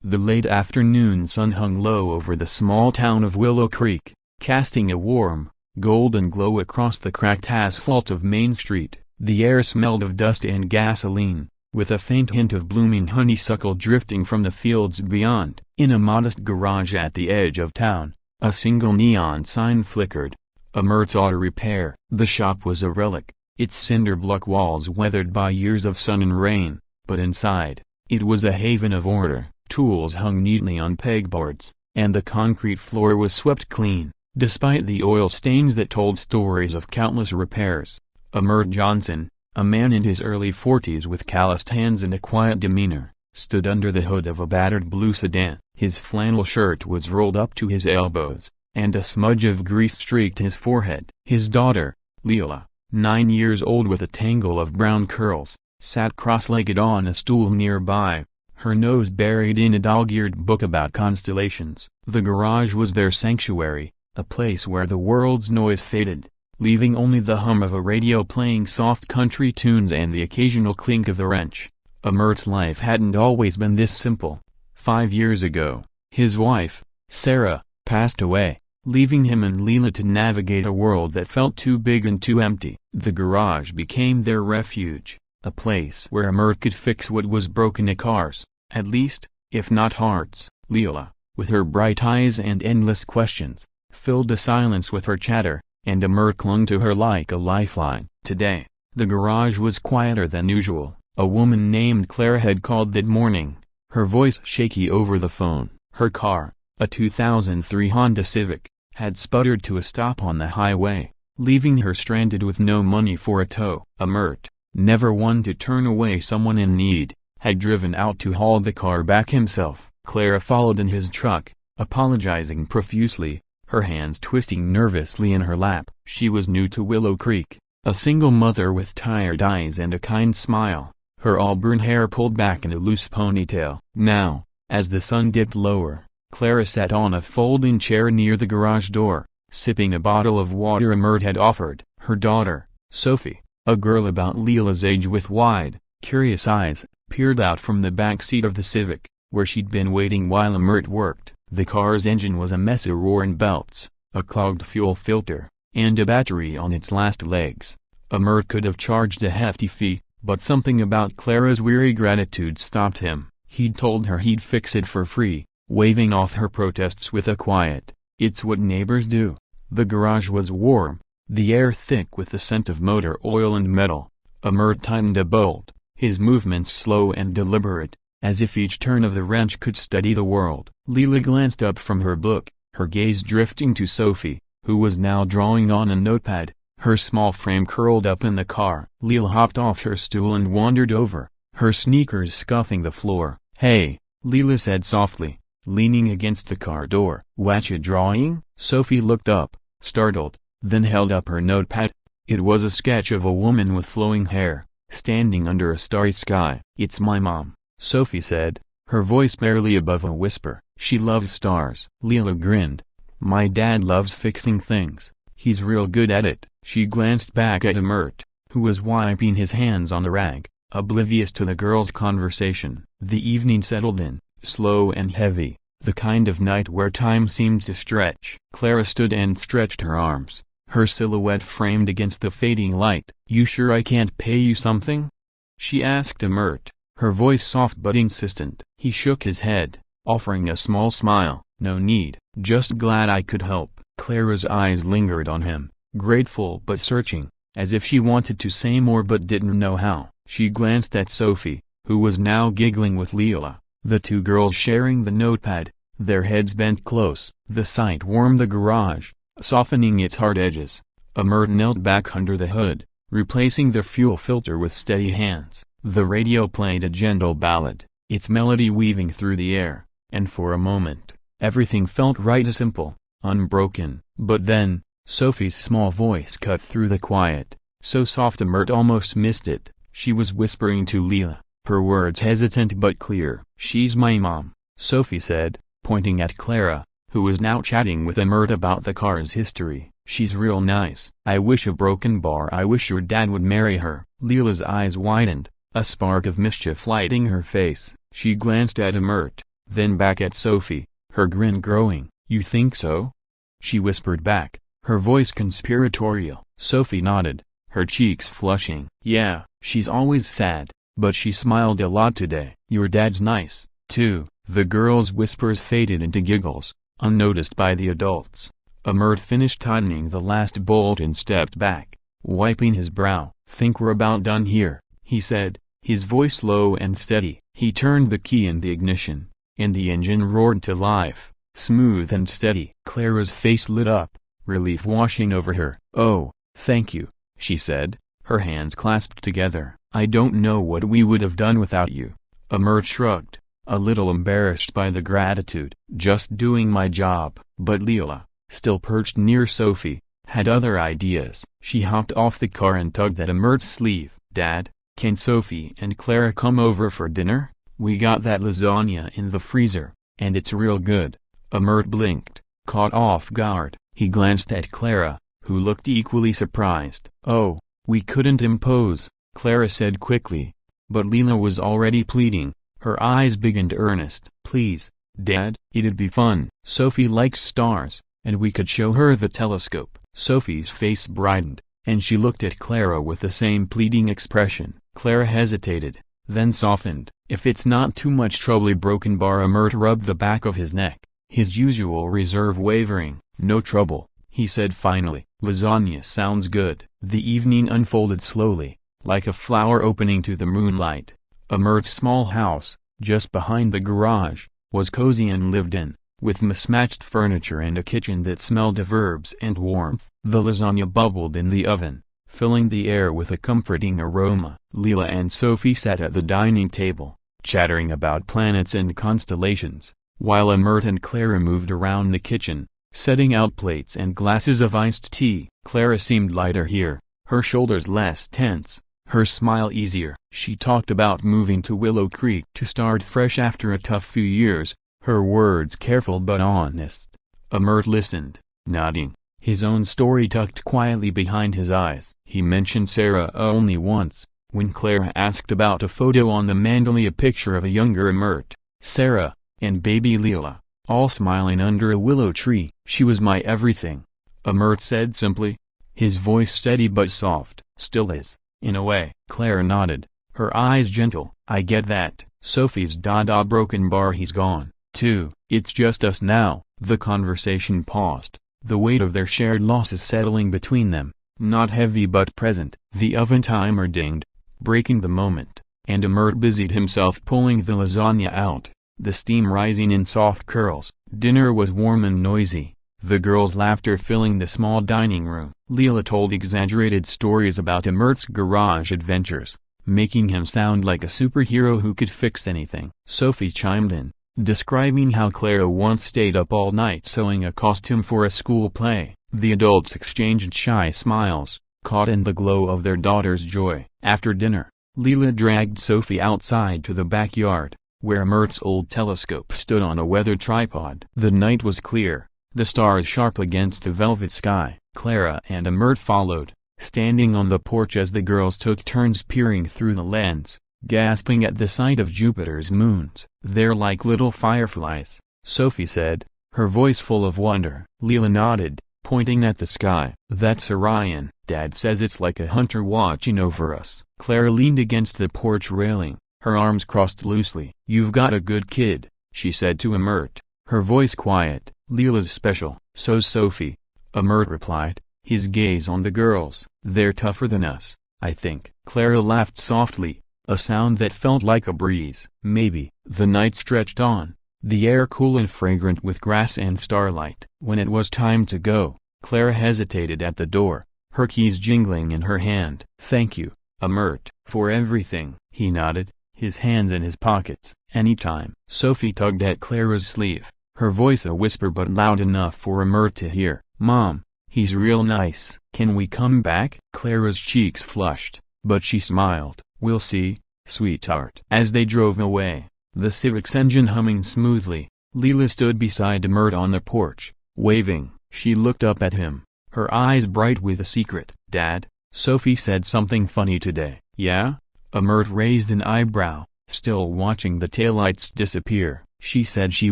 The late afternoon sun hung low over the small town of Willow Creek, casting a warm, golden glow across the cracked asphalt of Main Street. The air smelled of dust and gasoline, with a faint hint of blooming honeysuckle drifting from the fields beyond. In a modest garage at the edge of town, a single neon sign flickered. Amert's Auto Repair. The shop was a relic, its cinder-block walls weathered by years of sun and rain, but inside, it was a haven of order. Tools hung neatly on pegboards, and the concrete floor was swept clean, despite the oil stains that told stories of countless repairs. Amert Johnson, a man in his early 40s with calloused hands and a quiet demeanor, stood under the hood of a battered blue sedan. His flannel shirt was rolled up to his elbows, and a smudge of grease streaked his forehead. His daughter, Leila, 9 years old with a tangle of brown curls, sat cross-legged on a stool nearby, her nose buried in a dog-eared book about constellations. The garage was their sanctuary, a place where the world's noise faded, leaving only the hum of a radio playing soft country tunes and the occasional clink of a wrench. Amert's life hadn't always been this simple. 5 years ago, his wife, Sarah, passed away, leaving him and Leila to navigate a world that felt too big and too empty. The garage became their refuge, a place where Amert could fix what was broken in cars, at least, if not hearts. Leila, with her bright eyes and endless questions, filled the silence with her chatter, and Amert clung to her like a lifeline. Today, the garage was quieter than usual. A woman named Clara had called that morning, her voice shaky over the phone. Her car, a 2003 Honda Civic, had sputtered to a stop on the highway, leaving her stranded with no money for a tow. Amert, never one to turn away someone in need, had driven out to haul the car back himself. Clara followed in his truck, apologizing profusely, her hands twisting nervously in her lap. She was new to Willow Creek, a single mother with tired eyes and a kind smile, her auburn hair pulled back in a loose ponytail. Now, as the sun dipped lower, Clara sat on a folding chair near the garage door, sipping a bottle of water Amert had offered. Her daughter, Sophie, a girl about Leila's age with wide, curious eyes, peered out from the back seat of the Civic, where she'd been waiting while Amert worked. The car's engine was a mess of roaring belts, a clogged fuel filter, and a battery on its last legs. Amert could have charged a hefty fee, but something about Clara's weary gratitude stopped him. He'd told her he'd fix it for free, waving off her protests with a quiet, "It's what neighbors do." The garage was warm, the air thick with the scent of motor oil and metal. Amert tightened a bolt, his movements slow and deliberate, as if each turn of the wrench could steady the world. Leila glanced up from her book, her gaze drifting to Sophie, who was now drawing on a notepad, her small frame curled up in the car. Leila hopped off her stool and wandered over, her sneakers scuffing the floor. "Hey," Leila said softly, leaning against the car door. "Watcha drawing?" Sophie looked up, startled, then held up her notepad. It was a sketch of a woman with flowing hair, standing under a starry sky. "It's my mom," Sophie said, her voice barely above a whisper. "She loves stars." Leila grinned. "My dad loves fixing things. He's real good at it." She glanced back at Amert, who was wiping his hands on the rag, oblivious to the girls' conversation. The evening settled in, slow and heavy, the kind of night where time seemed to stretch. Clara stood and stretched her arms, her silhouette framed against the fading light. "You sure I can't pay you something?" she asked Amert, her voice soft but insistent. He shook his head, offering a small smile. "No need, just glad I could help." Clara's eyes lingered on him, grateful but searching, as if she wanted to say more but didn't know how. She glanced at Sophie, who was now giggling with Leila, the two girls sharing the notepad, their heads bent close. The sight warmed the garage, softening its hard edges. Amert knelt back under the hood, replacing the fuel filter with steady hands. The radio played a gentle ballad, its melody weaving through the air, and for a moment, everything felt right, simple, unbroken. But then, Sophie's small voice cut through the quiet, so soft Amert almost missed it. She was whispering to Leila, her words hesitant but clear. "She's my mom," Sophie said, pointing at Clara, who was now chatting with Amert about the car's history. "She's real nice. I wish a broken bar. I wish your dad would marry her." Leila's eyes widened, a spark of mischief lighting her face. She glanced at Amert, then back at Sophie, her grin growing. "You think so?" she whispered back, her voice conspiratorial. Sophie nodded, her cheeks flushing. "Yeah, she's always sad, but she smiled a lot today." "Your dad's nice, too." The girl's whispers faded into giggles, unnoticed by the adults. Amert finished tightening the last bolt and stepped back, wiping his brow. "Think we're about done here," he said, his voice low and steady. He turned the key in the ignition, and the engine roared to life, smooth and steady. Clara's face lit up, relief washing over her. "Oh, thank you," she said, her hands clasped together. "I don't know what we would have done without you." Amert shrugged, a little embarrassed by the gratitude. "Just doing my job." But Leela, still perched near Sophie, had other ideas. She hopped off the car and tugged at Amert's sleeve. "Dad, can Sophie and Clara come over for dinner? We got that lasagna in the freezer, and it's real good." Amert blinked, caught off guard. He glanced at Clara, who looked equally surprised. "Oh, we couldn't impose," Clara said quickly. But Leela was already pleading, her eyes big and earnest. "Please, Dad, it'd be fun. Sophie likes stars, and we could show her the telescope." Sophie's face brightened, and she looked at Clara with the same pleading expression. Clara hesitated, then softened. "If it's not too much trouble." Broken bar. Amert rubbed the back of his neck, his usual reserve wavering. "No trouble," he said finally. "Lasagna sounds good." The evening unfolded slowly, like a flower opening to the moonlight. Amert's small house, just behind the garage, was cozy and lived in, with mismatched furniture and a kitchen that smelled of herbs and warmth. The lasagna bubbled in the oven, filling the air with a comforting aroma. Leela and Sophie sat at the dining table, chattering about planets and constellations, while Amert and Clara moved around the kitchen, setting out plates and glasses of iced tea. Clara seemed lighter here, her shoulders less tense, her smile easier. She talked about moving to Willow Creek to start fresh after a tough few years, her words careful but honest. Amert listened, nodding, his own story tucked quietly behind his eyes. He mentioned Sarah only once, when Clara asked about a photo on the mantel, a picture of a younger Amert, Sarah, and baby Leela, all smiling under a willow tree. "She was my everything," Amert said simply, his voice steady but soft. "Still is, in a way." Clara nodded, her eyes gentle. "I get that." Sophie's dada. Broken bar. "He's gone, too. It's just us now." The conversation paused, the weight of their shared losses settling between them, not heavy but present. The oven timer dinged, breaking the moment, and Amert busied himself pulling the lasagna out, the steam rising in soft curls. Dinner was warm and noisy, the girls' laughter filling the small dining room. Leela told exaggerated stories about Amert's garage adventures, making him sound like a superhero who could fix anything. Sophie chimed in, describing how Clara once stayed up all night sewing a costume for a school play. The adults exchanged shy smiles, caught in the glow of their daughter's joy. After dinner, Leela dragged Sophie outside to the backyard, where Amert's old telescope stood on a weather tripod. The night was clear, the stars sharp against the velvet sky. Clara and Amert followed, standing on the porch as the girls took turns peering through the lens, gasping at the sight of Jupiter's moons. "They're like little fireflies," Sophie said, her voice full of wonder. Leela nodded, pointing at the sky. "That's Orion. Dad says it's like a hunter watching over us." Clara leaned against the porch railing, her arms crossed loosely. "You've got a good kid," she said to Amert, her voice quiet. "Leela's special." "So's Sophie," Amert replied, his gaze on the girls. "They're tougher than us, I think." Clara laughed softly, a sound that felt like a breeze. "Maybe." The night stretched on, the air cool and fragrant with grass and starlight. When it was time to go, Clara hesitated at the door, her keys jingling in her hand. "Thank you, Amert, for everything." He nodded, his hands in his pockets. "Anytime." Sophie tugged at Clara's sleeve, her voice a whisper but loud enough for Amert to hear. "Mom, he's real nice." "Can we come back?" Clara's cheeks flushed, but she smiled. "We'll see, sweetheart." As they drove away, the Civic's engine humming smoothly, Leela stood beside Amert on the porch, waving. She looked up at him, her eyes bright with a secret. "Dad, Sophie said something funny today." "Yeah?" Amert raised an eyebrow, still watching the taillights disappear. She said she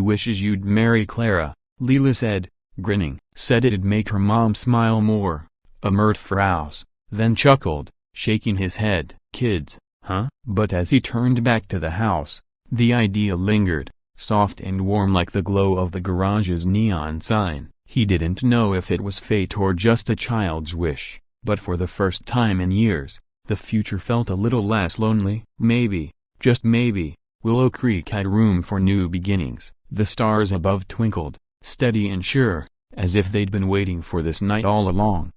wishes you'd marry Clara, Leela said, grinning. Said it'd make her mom smile more. Mert Frouse, then chuckled, shaking his head. Kids, huh? But as he turned back to the house, the idea lingered, soft and warm like the glow of the garage's neon sign. He didn't know if it was fate or just a child's wish, but for the first time in years, the future felt a little less lonely. Maybe, just maybe, Willow Creek had room for new beginnings. The stars above twinkled, steady and sure, as if they'd been waiting for this night all along.